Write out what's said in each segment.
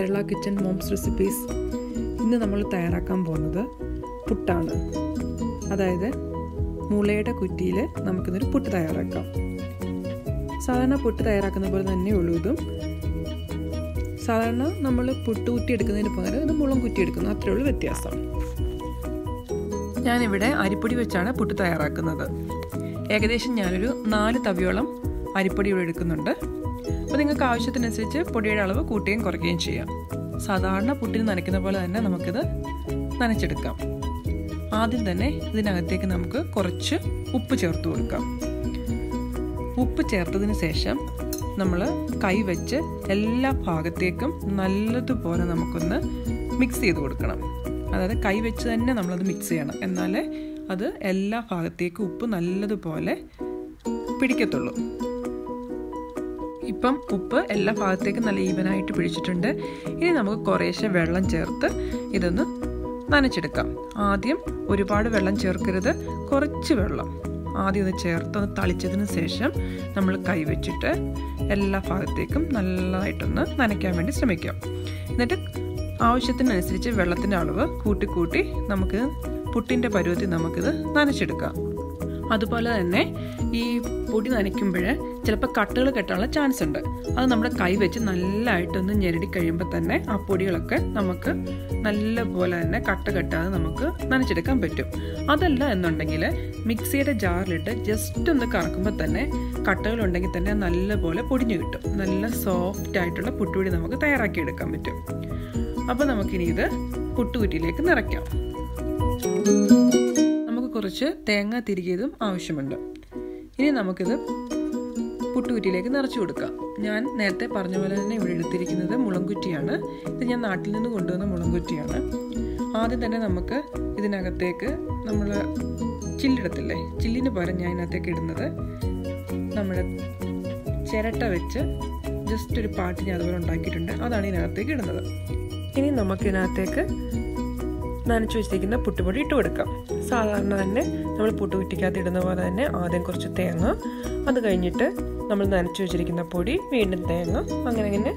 Kerala kitchen moms recipes. ഇന്ന് നമ്മൾ തയ്യാറാക്കാൻ പോകുന്നത് പുട്ടാണ്. അതായത് മുളയുടെ കുറ്റിയിൽ നമുക്കിന്നൊരു പുട്ട് തയ്യാറാക്കാം. സാധാരണ പുട്ട് തയ്യാറാക്കുന്ന പോലെ തന്നെ ഉള്ളൂ ഇതും. സാധാരണ നമ്മൾ പുട്ട് കുറ്റി എടുക്കുന്നതിന് പകരം ഇത് മുളം കുറ്റി എടുക്കുന്നു, അത്രയേ ഉള്ളൂ വ്യത്യാസം. ഞാനിവിടെ അരിപ്പൊടി വെച്ചാണ് പുട്ട് തയ്യാറാക്കുന്നത്. ഏകദേശം ഞാനൊരു 4 തവിയോളം അരിപ്പൊടി ഇവിടെ എടുക്കുന്നുണ്ട്. അപ്പോൾ നിങ്ങൾക്ക് ആവശ്യത്തിനനുസരിച്ച് പൊടിയുടെ അളവ് കൂട്ടുകയും കുറയ്ക്കുകയും ചെയ്യാം. സാധാരണ പുട്ടിന് നനയ്ക്കുന്ന പോലെ തന്നെ നമുക്കിത് നനച്ചെടുക്കാം. ആദ്യം തന്നെ ഇതിനകത്തേക്ക് നമുക്ക് കുറച്ച് ഉപ്പ് ചേർത്ത് കൊടുക്കാം. ഉപ്പ് ചേർത്തതിന് ശേഷം നമ്മൾ കൈ വെച്ച് എല്ലാ ഭാഗത്തേക്കും നല്ലതുപോലെ നമുക്കൊന്ന് മിക്സ് ചെയ്ത് കൊടുക്കണം. അതായത് കൈ വെച്ച് തന്നെ നമ്മളത് മിക്സ് ചെയ്യണം, എന്നാലേ അത് എല്ലാ ഭാഗത്തേക്കും ഉപ്പ് നല്ലതുപോലെ പിടിക്കത്തുള്ളൂ. ഇപ്പം ഉപ്പ് എല്ലാ ഭാഗത്തേക്കും നല്ല ഈവനായിട്ട് പിടിച്ചിട്ടുണ്ട്. ഇനി നമുക്ക് കുറേശ്ശെ വെള്ളം ചേർത്ത് ഇതൊന്ന് നനച്ചെടുക്കാം. ആദ്യം ഒരുപാട് വെള്ളം ചേർക്കരുത്, കുറച്ച് വെള്ളം ആദ്യം ഒന്ന് ചേർത്തൊന്ന് തളിച്ചതിന് ശേഷം നമ്മൾ കൈവച്ചിട്ട് എല്ലാ ഭാഗത്തേക്കും നല്ലതായിട്ടൊന്ന് നനയ്ക്കാൻ വേണ്ടി ശ്രമിക്കാം. എന്നിട്ട് ആവശ്യത്തിനനുസരിച്ച് വെള്ളത്തിൻ്റെ അളവ് കൂട്ടി നമുക്ക് പുട്ടിൻ്റെ പരുവത്തിൽ നമുക്കിത് നനച്ചെടുക്കാം. അതുപോലെ തന്നെ ഈ പൊടി നനയ്ക്കുമ്പോൾ ചിലപ്പോൾ കട്ടകൾ കെട്ടാനുള്ള ചാൻസ് ഉണ്ട്. അത് നമ്മുടെ കൈ വെച്ച് നല്ലതായിട്ടൊന്ന് ഞെരടി കഴിയുമ്പോൾ തന്നെ ആ പൊടികളൊക്കെ നമുക്ക് നല്ലപോലെ തന്നെ കട്ട കെട്ടാതെ നമുക്ക് നനച്ചെടുക്കാൻ പറ്റും. അതല്ല എന്നുണ്ടെങ്കിൽ മിക്സിയുടെ ജാറിലിട്ട് ജസ്റ്റ് ഒന്ന് കറക്കുമ്പോൾ തന്നെ കട്ടകളുണ്ടെങ്കിൽ തന്നെ നല്ലപോലെ പൊടിഞ്ഞു കിട്ടും. നല്ല സോഫ്റ്റ് ആയിട്ടുള്ള പുട്ടുപൊടി നമുക്ക് തയ്യാറാക്കിയെടുക്കാൻ പറ്റും. അപ്പോൾ നമുക്കിനി ഇത് പുട്ടുകുറ്റിയിലേക്ക് നിറയ്ക്കാം. കുറച്ച് തേങ്ങ തിരികിയതും ആവശ്യമുണ്ട്. ഇനി നമുക്കിത് പുട്ടുകുറ്റിയിലേക്ക് നിറച്ചു കൊടുക്കാം. ഞാൻ നേരത്തെ പറഞ്ഞ പോലെ തന്നെ ഇവിടെ എടുത്തിരിക്കുന്നത് മുളംകുറ്റിയാണ്. ഇത് ഞാൻ നാട്ടിൽ നിന്ന് കൊണ്ടുവന്ന മുളംകുറ്റിയാണ്. ആദ്യം തന്നെ നമുക്ക് ഇതിനകത്തേക്ക് നമ്മൾ ചില്ലിടത്തില്ലേ, ചില്ലിന് പകരം ഞാൻ ഇതിനകത്തേക്ക് ഇടുന്നത് നമ്മുടെ ചിരട്ട വെച്ച് ജസ്റ്റ് ഒരു പാട്ട് ഞാൻ അതുപോലെ ഉണ്ടാക്കിയിട്ടുണ്ട്, അതാണ് ഇതിനകത്തേക്ക് ഇടുന്നത്. ഇനി നമുക്കിതിനകത്തേക്ക് നനച്ചു വെച്ചിരിക്കുന്ന പുട്ടുപൊടി ഇട്ട് കൊടുക്കാം. സാധാരണ തന്നെ നമ്മൾ പുട്ടുകുറ്റിക്കകത്ത് ഇടുന്ന പോലെ തന്നെ ആദ്യം കുറച്ച് തേങ്ങ, അത് കഴിഞ്ഞിട്ട് നമ്മൾ നനച്ചു വെച്ചിരിക്കുന്ന പൊടി, വീണ്ടും തേങ്ങ, അങ്ങനെ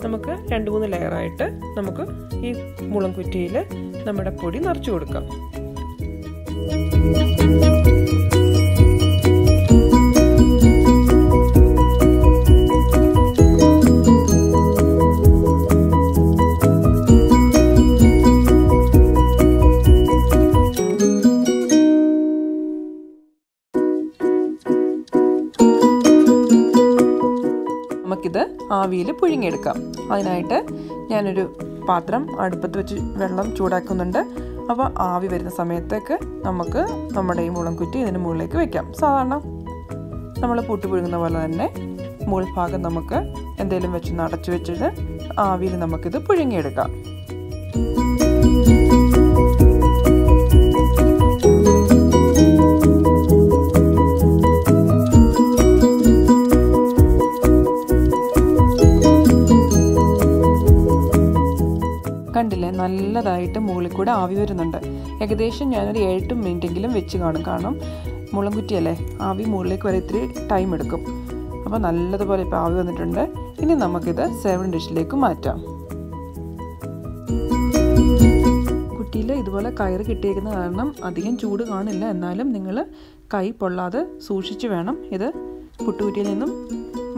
നമുക്ക് 2-3 ലെയറായിട്ട് നമുക്ക് ഈ മുളം കുറ്റിയിൽ നമ്മുടെ പൊടി നിറച്ചു കൊടുക്കാം. നമുക്കിത് ആവിയിൽ പുഴുങ്ങിയെടുക്കാം. അതിനായിട്ട് ഞാനൊരു പാത്രം അടുപ്പത്ത് വെച്ച് വെള്ളം ചൂടാക്കുന്നുണ്ട്. അപ്പോൾ ആവി വരുന്ന സമയത്തേക്ക് നമുക്ക് നമ്മുടെ ഈ മുളം കുറ്റി ഇതിന് മുകളിലേക്ക് വെക്കാം. സാധാരണ നമ്മൾ പുട്ട് പുഴുങ്ങുന്ന പോലെ തന്നെ മുകൾ ഭാഗം നമുക്ക് എന്തെങ്കിലും വെച്ച് അടച്ചു വെച്ചിട്ട് ആവിയിൽ നമുക്കിത് പുഴുങ്ങിയെടുക്കാം. കണ്ടില്ലേ, നല്ലതായിട്ട് മുകളിൽ കൂടെ ആവി വരുന്നുണ്ട്. ഏകദേശം ഞാനൊരു 7 മിനിറ്റെങ്കിലും വെച്ച് കാണും. മുളം കുറ്റിയല്ലേ, ആവി മുകളിലേക്ക് വരെ ഇത്തിരി ടൈം എടുക്കും. അപ്പോൾ നല്ലതുപോലെ ഇപ്പോൾ ആവി വന്നിട്ടുണ്ട്. ഇനി നമുക്കിത് സെർവിങ് ഡിഷിലേക്ക് മാറ്റാം. കുറ്റിയിൽ ഇതുപോലെ കയറ് കിട്ടിയിരിക്കുന്ന കാരണം അധികം ചൂട് കാണില്ല. എന്നാലും നിങ്ങൾ കൈ പൊള്ളാതെ സൂക്ഷിച്ച് വേണം ഇത് പുട്ടുകുറ്റിയിൽ നിന്നും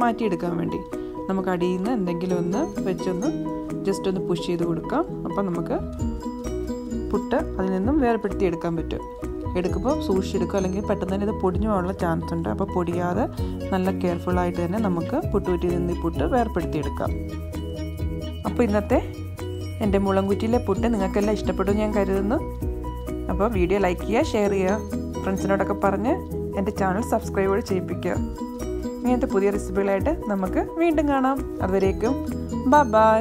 മാറ്റിയെടുക്കാൻ വേണ്ടി. നമുക്ക് അടിയിൽ നിന്ന് എന്തെങ്കിലും ഒന്ന് വെച്ചൊന്ന് ജസ്റ്റ് ഒന്ന് പുഷ് ചെയ്ത് കൊടുക്കാം. അപ്പോൾ നമുക്ക് പുട്ട് അതിൽ നിന്നും വേർപെടുത്തിയെടുക്കാൻ പറ്റും. എടുക്കുമ്പോൾ സൂക്ഷിച്ചെടുക്കുക, അല്ലെങ്കിൽ പെട്ടെന്ന് തന്നെ ഇത് പൊടിഞ്ഞു പോകാനുള്ള ചാൻസ് ഉണ്ട്. അപ്പോൾ പൊടിയാതെ നല്ല കെയർഫുള്ളായിട്ട് തന്നെ നമുക്ക് പുട്ടുകുറ്റിയിൽ നിന്ന് ഈ പുട്ട് വേർപെടുത്തിയെടുക്കാം. അപ്പോൾ ഇന്നത്തെ എൻ്റെ മുളംകുറ്റിയിലെ പുട്ട് നിങ്ങൾക്കെല്ലാം ഇഷ്ടപ്പെടും ഞാൻ കരുതുന്നു. അപ്പോൾ വീഡിയോ ലൈക്ക് ചെയ്യുക, ഷെയർ ചെയ്യുക, ഫ്രണ്ട്സിനോടൊക്കെ പറഞ്ഞ് എൻ്റെ ചാനൽ സബ്സ്ക്രൈബ് ചെയ്യിപ്പിക്കുക. ഇങ്ങനത്തെ പുതിയ റെസിപ്പികളായിട്ട് നമുക്ക് വീണ്ടും കാണാം. അതുവരേക്കും ബൈ.